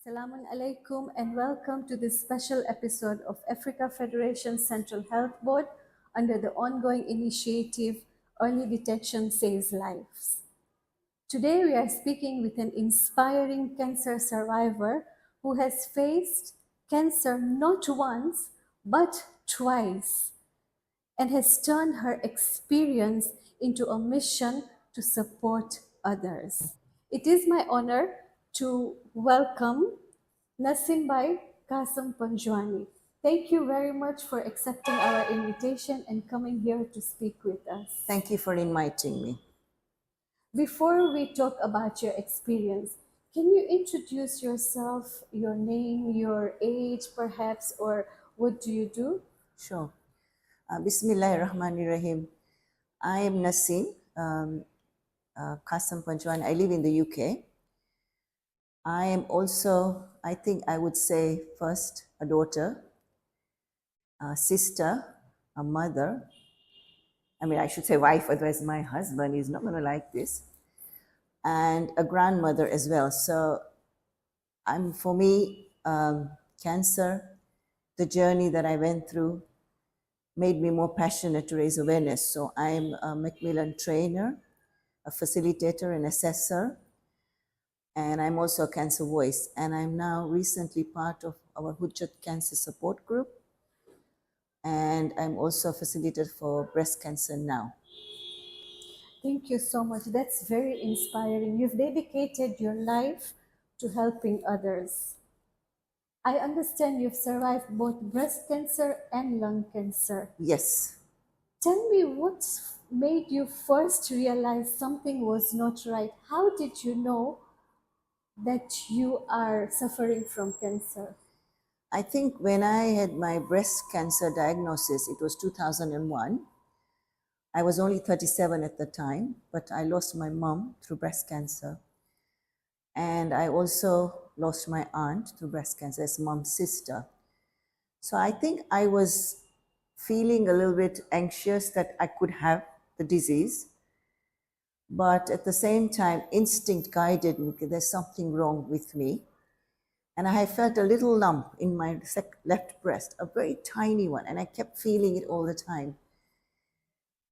Salamun alaikum and welcome to this special episode of Africa Federation Central Health Board under the ongoing initiative Early Detection Saves Lives. Today we are speaking with an inspiring cancer survivor who has faced cancer not once but twice and has turned her experience into a mission to support others. It is my honor to welcome Nasimbai Panjwani. Thank you very much for accepting our invitation and coming here to speak with us. Thank you for inviting me. Before we talk about your experience, can you introduce yourself, your name, your age perhaps, or what do you do? Sure. Bismillahirrahmanirrahim. I am Nasim Panjwani. I live in the UK. I am also, I think I would say, first a daughter, a sister, a mother. I should say wife, otherwise my husband is not going to like this. And a grandmother as well. So for me, cancer, the journey that I went through made me more passionate to raise awareness. So I'm a Macmillan trainer, a facilitator, an assessor, and I'm also a cancer voice. And I'm now recently part of our Hujjat Cancer Support Group. And I'm also a facilitator for breast cancer now. Thank you so much. That's very inspiring. You've dedicated your life to helping others. I understand you've survived both breast cancer and lung cancer. Yes. Tell me what made you first realize something was not right. How did you know that you are suffering from cancer? I think when I had my breast cancer diagnosis, it was 2001. I was only 37 at the time, but I lost my mom through breast cancer. And I also lost my aunt through breast cancer as mom's sister. So I think I was feeling a little bit anxious that I could have the disease. But at the same time, instinct guided me that there's something wrong with me. And I felt a little lump in my left breast, a very tiny one, and I kept feeling it all the time.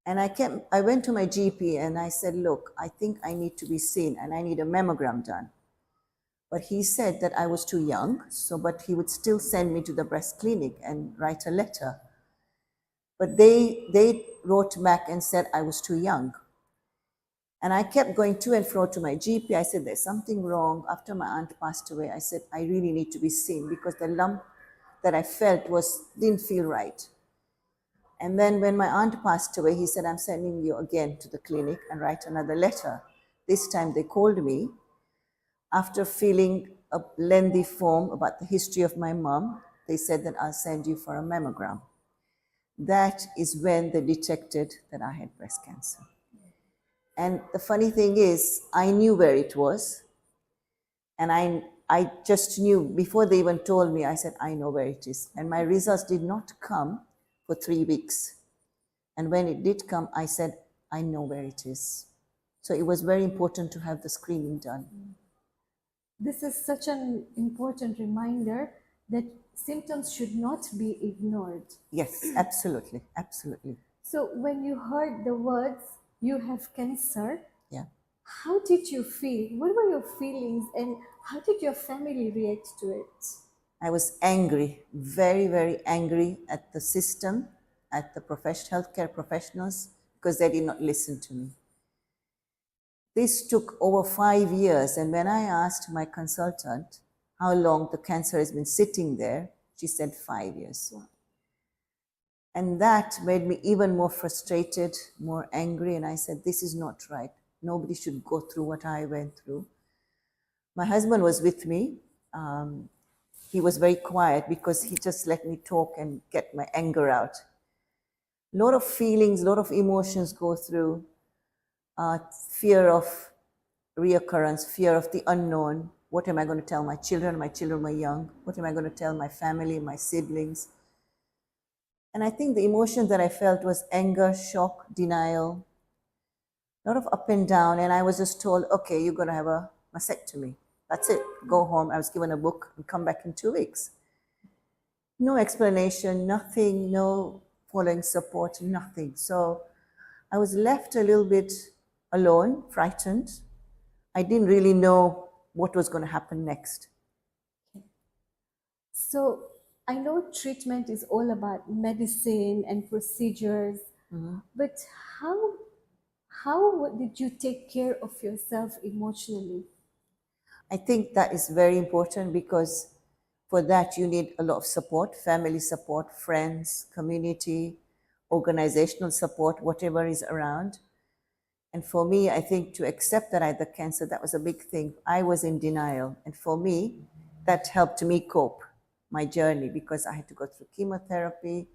And I went to my GP and I said, look, I think I need to be seen and I need a mammogram done. But he said that I was too young, but he would still send me to the breast clinic and write a letter. But they wrote back and said I was too young. And I kept going to and fro to my GP. I said, there's something wrong. After my aunt passed away, I said, I really need to be seen because the lump that I felt didn't feel right. And then when my aunt passed away, he said, I'm sending you again to the clinic and write another letter. This time they called me after filling a lengthy form about the history of my mom. They said that I'll send you for a mammogram. That is when they detected that I had breast cancer. And the funny thing is, I knew where it was. And I just knew, before they even told me, I said, I know where it is. And my results did not come for 3 weeks. And when it did come, I said, I know where it is. So it was very important to have the screening done. This is such an important reminder that symptoms should not be ignored. Yes, absolutely, absolutely. So when you heard the words, you have cancer, yeah, how did you feel? What were your feelings and how did your family react to it? I was angry, very, very angry at the system, at the healthcare professionals, because they did not listen to me. This took over 5 years, and when I asked my consultant how long the cancer has been sitting there, she said 5 years. And that made me even more frustrated, more angry, and I said, this is not right. Nobody should go through what I went through. My husband was with me. He was very quiet because he just let me talk and get my anger out. A lot of feelings, a lot of emotions go through. Fear of reoccurrence, fear of the unknown. What am I going to tell my children? My children were young. What am I going to tell my family, my siblings? And I think the emotion that I felt was anger, shock, denial, a lot of up and down. And I was just told, okay, you're going to have a mastectomy. That's it. Go home. I was given a book and come back in 2 weeks. No explanation, nothing, no following support, nothing. So I was left a little bit alone, frightened. I didn't really know what was going to happen next. So I know treatment is all about medicine and procedures, but how did you take care of yourself emotionally? I think that is very important because for that you need a lot of support, family support, friends, community, organizational support, whatever is around. And for me, I think to accept that I had the cancer, that was a big thing. I was in denial. And for me, that helped me cope my journey because I had to go through chemotherapy,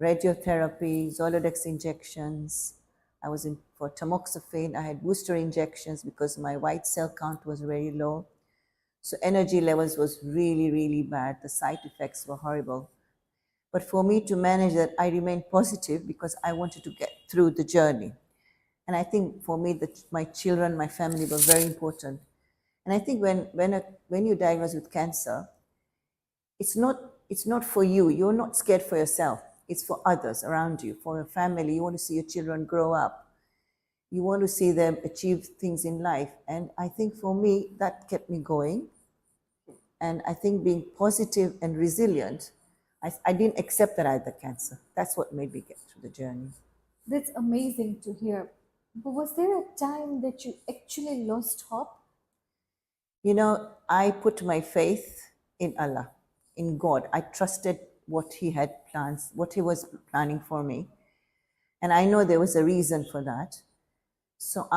radiotherapy, Zolodex injections. I was in for tamoxifen. I had booster injections because my white cell count was very low. So energy levels was really, really bad. The side effects were horrible. But for me to manage that, I remained positive because I wanted to get through the journey. And I think for me, that my children, my family were very important. And I think when you're diagnosed with cancer, it's not for you. You're not scared for yourself. It's for others around you, for your family. You want to see your children grow up. You want to see them achieve things in life. And I think for me, that kept me going. And I think being positive and resilient, I didn't accept that I had the cancer. That's what made me get through the journey. That's amazing to hear. But was there a time that you actually lost hope? You know, I put my faith in Allah, in God. I trusted what He had plans, what He was planning for me. And I know there was a reason for that. So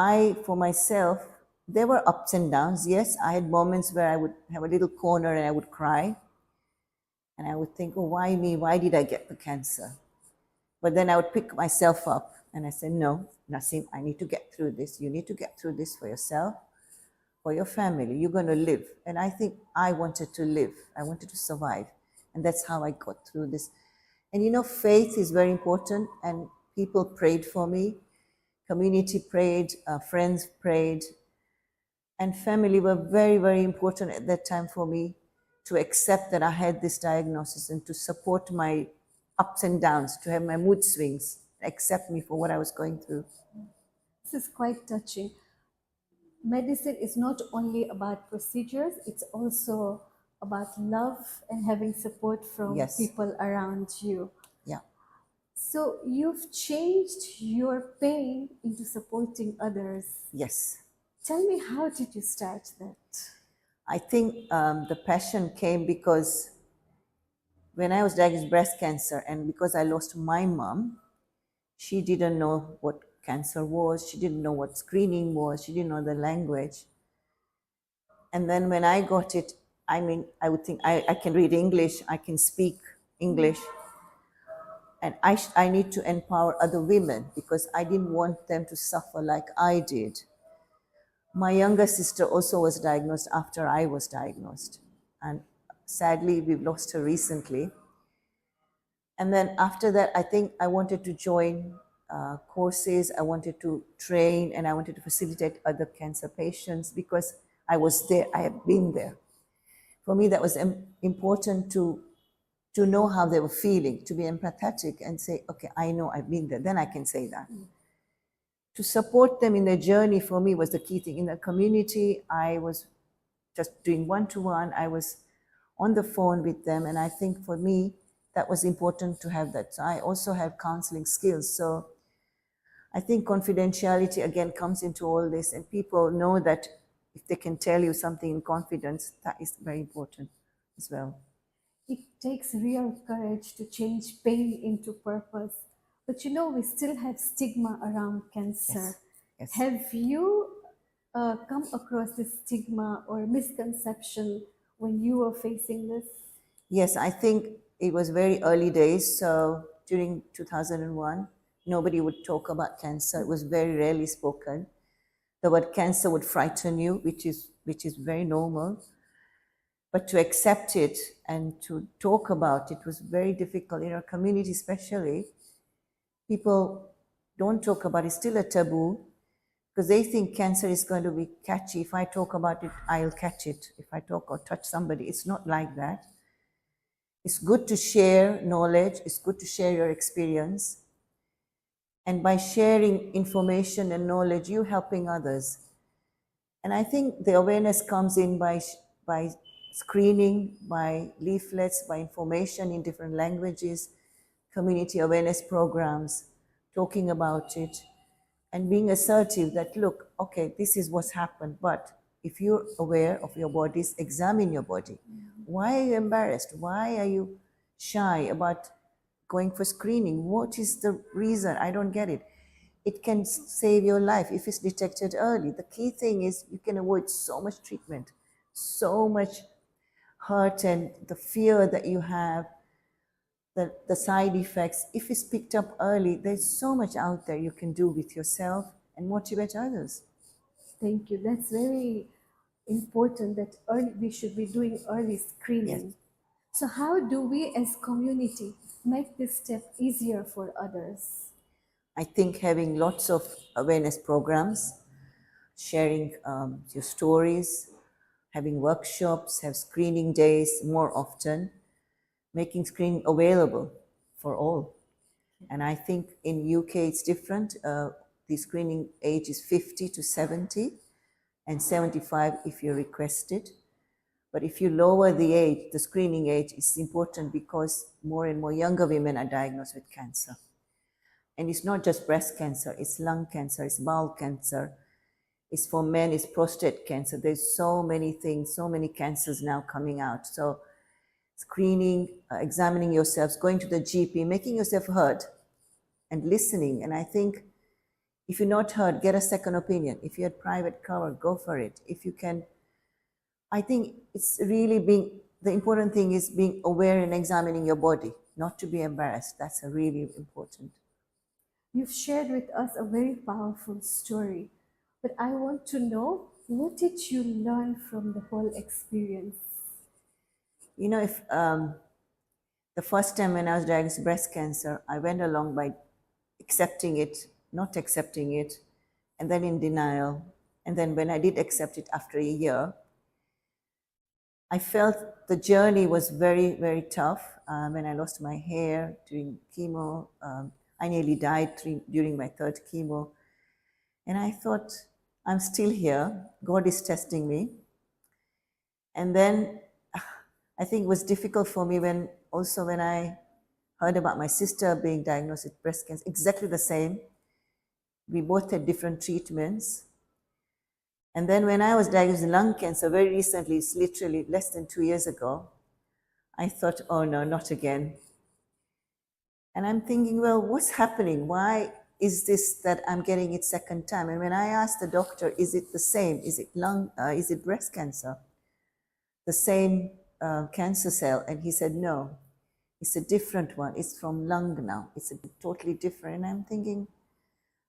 for myself, there were ups and downs. Yes, I had moments where I would have a little corner and I would cry. And I would think, oh, why me? Why did I get the cancer? But then I would pick myself up and I said, no, Nasim, I need to get through this. You need to get through this for yourself, for your family. You're going to live. And I think I wanted to live. I wanted to survive. And that's how I got through this. And you know, faith is very important. And people prayed for me. Community prayed, friends prayed. And family were very, very important at that time for me to accept that I had this diagnosis and to support my ups and downs, to have my mood swings, accept me for what I was going through. This is quite touching. Medicine is not only about procedures, it's also about love and having support from Yes. people around you. Yeah. So you've changed your pain into supporting others. Yes. Tell me, how did you start that? I think the passion came because when I was diagnosed with breast cancer and because I lost my mom, she didn't know what cancer was. She didn't know what screening was. She didn't know the language. And then when I got it, I mean, I would think I can read English, I can speak English. And I need to empower other women because I didn't want them to suffer like I did. My younger sister also was diagnosed after I was diagnosed. And sadly, we've lost her recently. And then after that, I think I wanted to join courses, I wanted to train, and I wanted to facilitate other cancer patients because I was there, I had been there. For me, that was important to know how they were feeling, to be empathetic and say, okay, I know I've been there, then I can say that. To support them in their journey for me was the key thing. In the community, I was just doing one-to-one, I was on the phone with them, and I think for me, that was important to have that. So I also have counseling skills. So I think confidentiality again comes into all this, and people know that if they can tell you something in confidence, that is very important as well. It takes real courage to change pain into purpose. But you know, we still have stigma around cancer. Yes. Have you come across this stigma or misconception when you were facing this? Yes, I think it was very early days. So during 2001, nobody would talk about cancer. It was very rarely spoken. The word cancer would frighten you, which is very normal. But to accept it and to talk about it was very difficult. In our community especially, people don't talk about it. It's still a taboo. because they think cancer is going to be catchy. If I talk about it, I'll catch it. If I talk or touch somebody, it's not like that. It's good to share knowledge. It's good to share your experience. And by sharing information and knowledge, you're helping others. And I think the awareness comes in by screening, by leaflets, by information in different languages, community awareness programs, talking about it, and being assertive that, look, okay, this is what's happened, but if you're aware of your bodies, examine your body. Why are you embarrassed? Why are you shy about going for screening? What is the reason? I don't get it. It can save your life if it's detected early. The key thing is you can avoid so much treatment, so much hurt, and the fear that you have, the side effects. If it's picked up early, there's so much out there you can do with yourself and motivate others. Thank you. That's very important that we should be doing early screening. Yes. So how do we as community make this step easier for others? I think having lots of awareness programs, sharing your stories, having workshops, have screening days more often, making screening available for all. And I think in UK it's different. The screening age is 50 to 70 and 75 if you request it. But if you lower the age, the screening age is important because more and more younger women are diagnosed with cancer. And it's not just breast cancer, it's lung cancer, it's bowel cancer, it's for men, it's prostate cancer. There's so many things, so many cancers now coming out. So screening, examining yourselves, going to the GP, making yourself heard and listening. And I think if you're not heard, get a second opinion. If you had private cover, go for it. If you can, I think it's really the important thing is being aware and examining your body, not to be embarrassed. That's a really important. You've shared with us a very powerful story, but I want to know, what did you learn from the whole experience? You know, if the first time when I was diagnosed with breast cancer, I went along by accepting it, not accepting it, and then in denial. And then when I did accept it after a year, I felt the journey was very, very tough. When I lost my hair during chemo, I nearly died during my third chemo. And I thought, I'm still here. God is testing me. And then I think it was difficult for me when I heard about my sister being diagnosed with breast cancer, exactly the same. We both had different treatments. And then when I was diagnosed with lung cancer very recently, it's literally less than 2 years ago, I thought, oh no, not again. And I'm thinking, well, what's happening? Why is this that I'm getting it second time? And when I asked the doctor, is it the same? Is it breast cancer? The same cancer cell? And he said, no, it's a different one. It's from lung now. It's a totally different. And I'm thinking,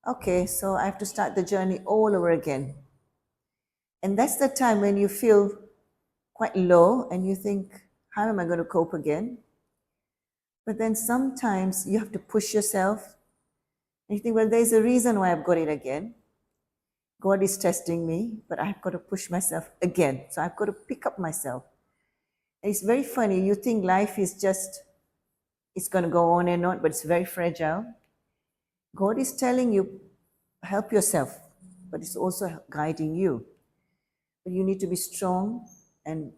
okay, so I have to start the journey all over again. And that's the time when you feel quite low and you think, how am I going to cope again? But then sometimes you have to push yourself. And you think, well, there's a reason why I've got it again. God is testing me, but I've got to push myself again. So I've got to pick up myself. And it's very funny. You think life is just, it's going to go on and on, but it's very fragile. God is telling you, help yourself, but it's also guiding you. But you need to be strong and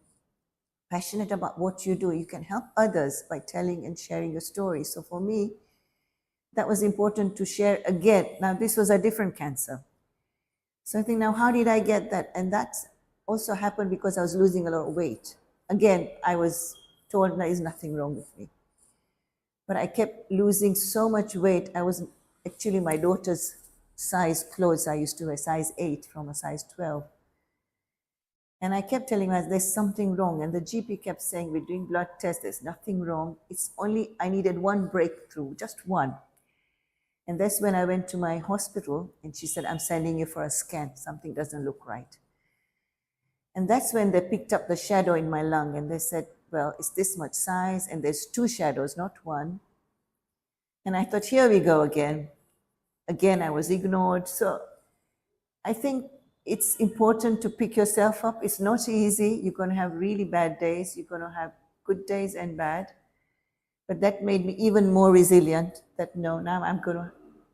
passionate about what you do. You can help others by telling and sharing your story. So for me, that was important to share again. Now, this was a different cancer. So I think, now how did I get that? And that also happened because I was losing a lot of weight. Again, I was told there is nothing wrong with me. But I kept losing so much weight. I was actually my daughter's size clothes. I used to wear size 8 from a size 12. And I kept telling her, there's something wrong. And the GP kept saying, we're doing blood tests, there's nothing wrong. It's only, I needed one breakthrough, just one. And that's when I went to my hospital and she said, I'm sending you for a scan. Something doesn't look right. And that's when they picked up the shadow in my lung and they said, well, it's this much size and there's 2 shadows, not one. And I thought, here we go again. Again, I was ignored. So I think it's important to pick yourself up. It's not easy. You're going to have really bad days. You're going to have good days and bad. But that made me even more resilient that no, now I'm going to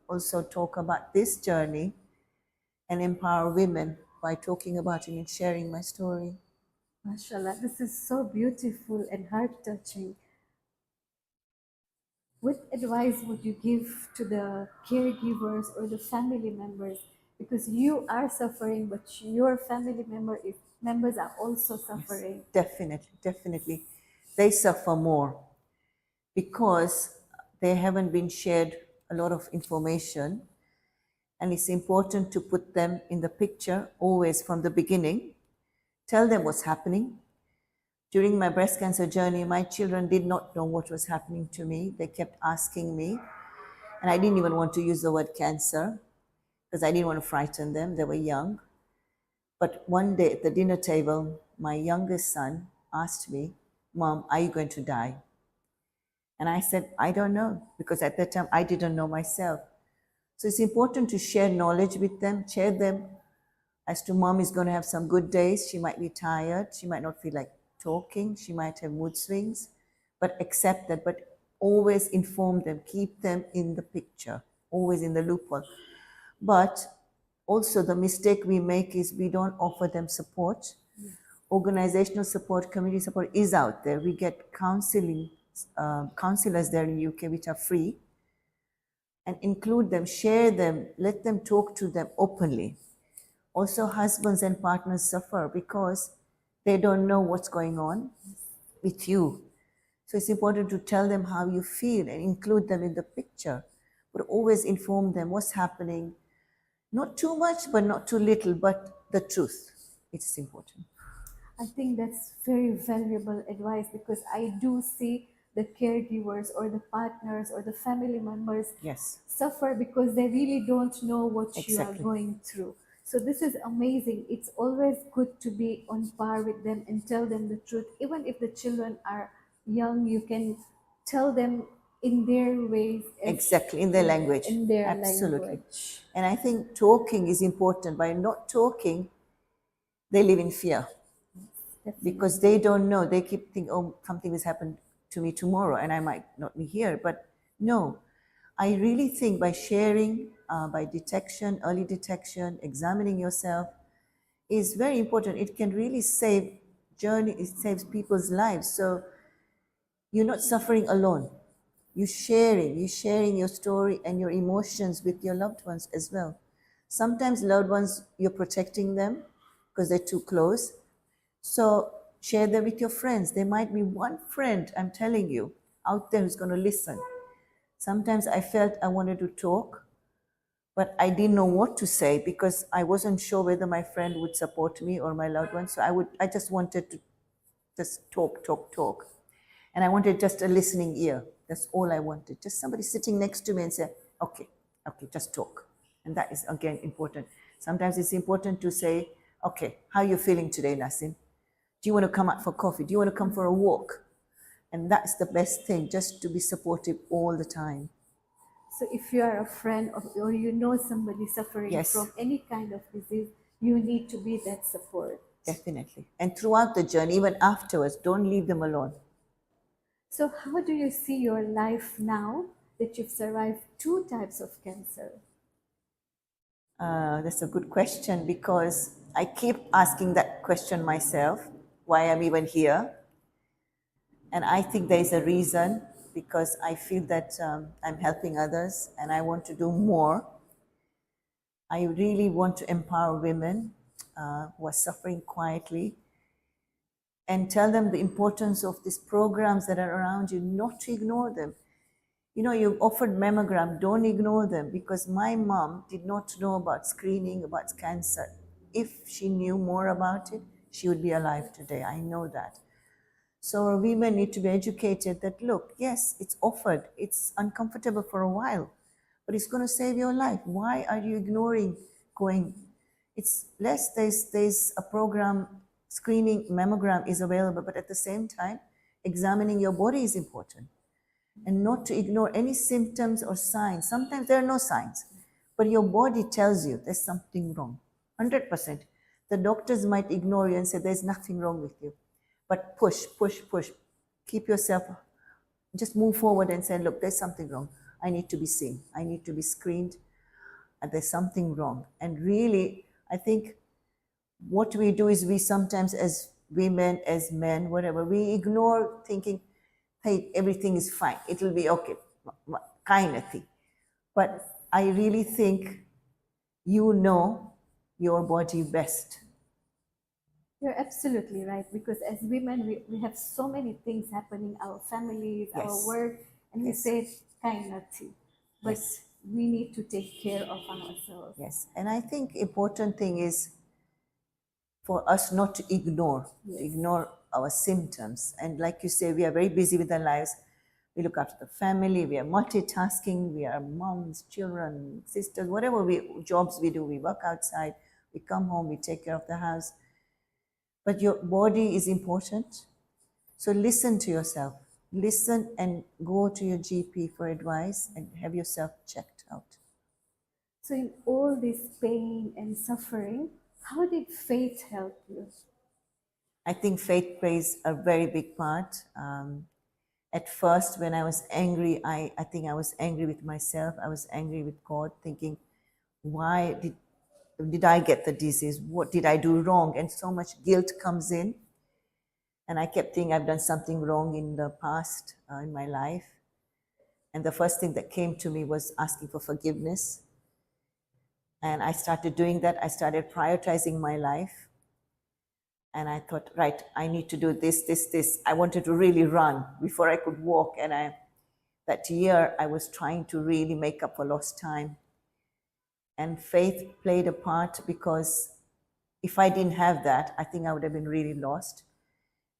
also talk about this journey and empower women by talking about it and sharing my story. Mashallah, this is so beautiful and heart touching. What advice would you give to the caregivers or the family members? Because you are suffering, but your members are also suffering. Definitely, definitely. They suffer more because they haven't been shared a lot of information, and it's important to put them in the picture always from the beginning. Tell them what's happening. During my breast cancer journey, my children did not know what was happening to me. They kept asking me, and I didn't even want to use the word cancer because I didn't want to frighten them. They were young. But one day at the dinner table, my youngest son asked me, "Mom, are you going to die?" And I said, "I don't know," because at that time I didn't know myself. So it's important to share knowledge with them, share them as to mom is going to have some good days. She might be tired. She might not feel like talking. She might have mood swings, but accept that. But always inform them, keep them in the picture, always in the loophole. But also the mistake we make is we don't offer them support. Organizational support, community support is out there. We get counselors there in the UK which are free, and include them, share them, let them talk to them openly. Also, husbands and partners suffer because they don't know what's going on with you. So it's important to tell them how you feel and include them in the picture, but always inform them what's happening. Not too much, but not too little, but the truth. It's important. I think that's very valuable advice because I do see the caregivers or the partners or the family members Yes. suffer because they really don't know what you are Exactly. going through. So this is amazing. It's always good to be on par with them and tell them the truth. Even if the children are young, you can tell them in their ways. Exactly, in their language. In their Absolutely. language. And I think talking is important. By not talking, they live in fear because they don't know. They keep thinking, oh, something has happened to me tomorrow and I might not be here. But no, I really think by sharing, by detection, early detection, examining yourself is very important. It can really save journey, it saves people's lives. So you're not suffering alone. You're sharing your story and your emotions with your loved ones as well. Sometimes loved ones, you're protecting them because they're too close. So share them with your friends. There might be one friend, I'm telling you, out there who's going to listen. Sometimes I felt I wanted to talk, but I didn't know what to say because I wasn't sure whether my friend would support me or my loved one. So I just wanted to just talk. And I wanted just a listening ear. That's all I wanted. Just somebody sitting next to me and say, okay, just talk. And that is, again, important. Sometimes it's important to say, okay, how are you feeling today, Nasim? Do you want to come out for coffee? Do you want to come for a walk? And that's the best thing, just to be supportive all the time. So if you are a friend or you know somebody suffering Yes. from any kind of disease, you need to be that support. Definitely. And throughout the journey, even afterwards, don't leave them alone. So how do you see your life now that you've survived 2 types of cancer? That's a good question because I keep asking that question myself, why I'm even here. And I think there is a reason because I feel that I'm helping others and I want to do more. I really want to empower women who are suffering quietly and tell them the importance of these programs that are around you, not to ignore them. You know, you've offered mammogram, don't ignore them because my mom did not know about screening, about cancer. If she knew more about it, she would be alive today. I know that. So women need to be educated that, look, yes, it's offered. It's uncomfortable for a while, but it's going to save your life. Why are you ignoring going? It's less, there's a program, screening, mammogram is available, but at the same time, examining your body is important and not to ignore any symptoms or signs. Sometimes there are no signs, but your body tells you there's something wrong. 100%. The doctors might ignore you and say there's nothing wrong with you. But push, push, push. Keep yourself, just move forward and say, look, there's something wrong. I need to be seen. I need to be screened. And there's something wrong. And really, I think what we do is we sometimes, as women, as men, whatever, we ignore thinking, hey, everything is fine. It'll be okay, kind of thing. But I really think you know your body best. You're absolutely right, because as women, we have so many things happening, our families, our Yes. work, and we Yes. say kind of thing. But Yes. we need to take care of ourselves. Yes. And I think important thing is for us not to ignore, our symptoms. And like you say, we are very busy with our lives. We look after the family, we are multitasking, we are moms, children, sisters, whatever jobs we do, we work outside, we come home, we take care of the house. But your body is important. So listen to yourself. Listen and go to your GP for advice and have yourself checked out. So, in all this pain and suffering, how did faith help you? I think faith plays a very big part. At first, when I was angry, I think I was angry with myself. I was angry with God, thinking, why did I get the disease? What did I do wrong? And so much guilt comes in. And I kept thinking I've done something wrong in the past, in my life. And the first thing that came to me was asking for forgiveness. And I started doing that. I started prioritizing my life. And I thought, right, I need to do this, this, this. I wanted to really run before I could walk. And that year, I was trying to really make up for lost time. And faith played a part, because if I didn't have that, I think I would have been really lost.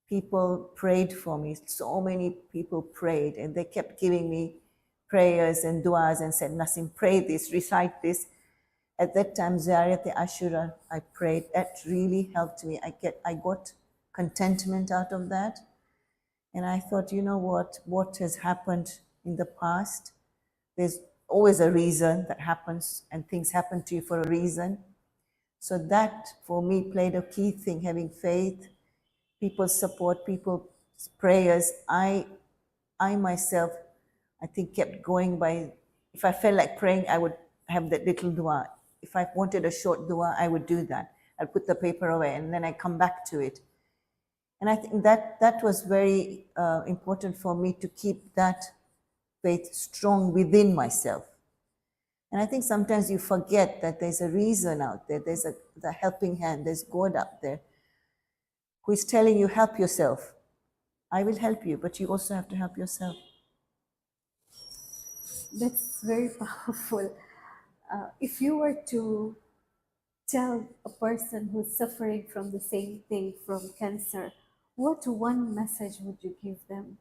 People prayed for me. So many people prayed, and they kept giving me prayers and du'as and said, Nasim, pray this, recite this. At that time, Ziyarati Ashura, I prayed. That really helped me. I got contentment out of that. And I thought, you know what has happened in the past, there's always a reason that happens, and things happen to you for a reason. So that, for me, played a key thing, having faith, people's support, people's prayers. I myself, I think, kept going by, if I felt like praying, I would have that little dua. If I wanted a short dua, I would do that. I'd put the paper away and then I come back to it. And I think that was very important for me, to keep that faith strong within myself. And I think sometimes you forget that there's a reason out there. There's the helping hand. There's God out there who is telling you, help yourself. I will help you, but you also have to help yourself. That's very powerful. If you were to tell a person who's suffering from the same thing, from cancer, what one message would you give them?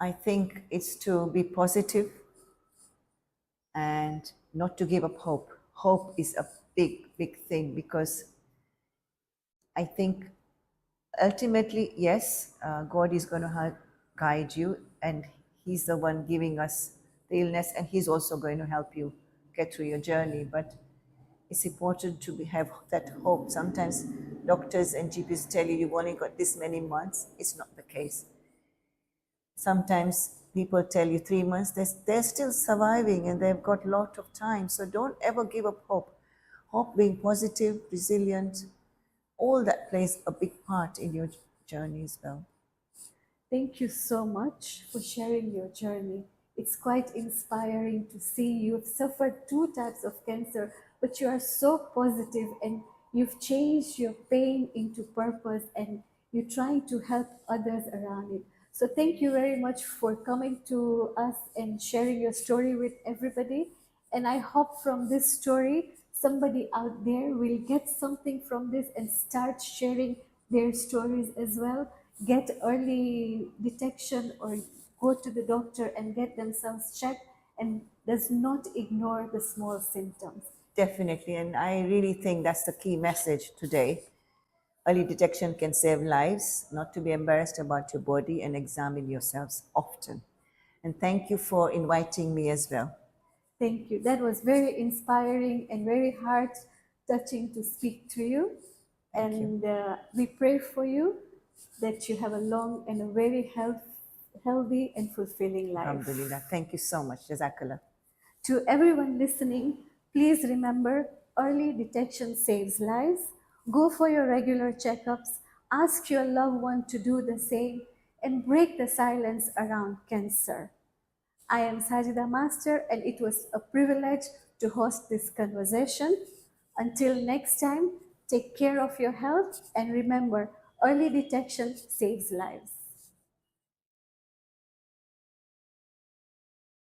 I think it's to be positive and not to give up hope. Hope is a big, big thing, because I think ultimately, yes, God is going to guide you, and He's the one giving us the illness, and He's also going to help you get through your journey. But it's important to have that hope. Sometimes doctors and GPs tell you you've only got this many months. It's not the case. Sometimes people tell you 3 months. They're still surviving, and they've got a lot of time. So don't ever give up hope. Hope, being positive, resilient, all that plays a big part in your journey as well. Thank you so much for sharing your journey. It's quite inspiring to see you've suffered 2 types of cancer, but you are so positive, and you've changed your pain into purpose, and you're trying to help others around it. So thank you very much for coming to us and sharing your story with everybody. And I hope from this story, somebody out there will get something from this and start sharing their stories as well, get early detection, or go to the doctor and get themselves checked, and does not ignore the small symptoms. Definitely, and I really think that's the key message today. Early detection can save lives. Not to be embarrassed about your body, and examine yourselves often. And thank you for inviting me as well. Thank you. That was very inspiring and very heart touching to speak to you. And we pray for you that you have a long and a very healthy and fulfilling life. Alhamdulillah. Thank you so much. Jazakallah. To everyone listening, please remember early detection saves lives. Go for your regular checkups. Ask your loved one to do the same and break the silence around cancer. I am Sajida Master, and it was a privilege to host this conversation. Until next time, take care of your health and remember, early detection saves lives.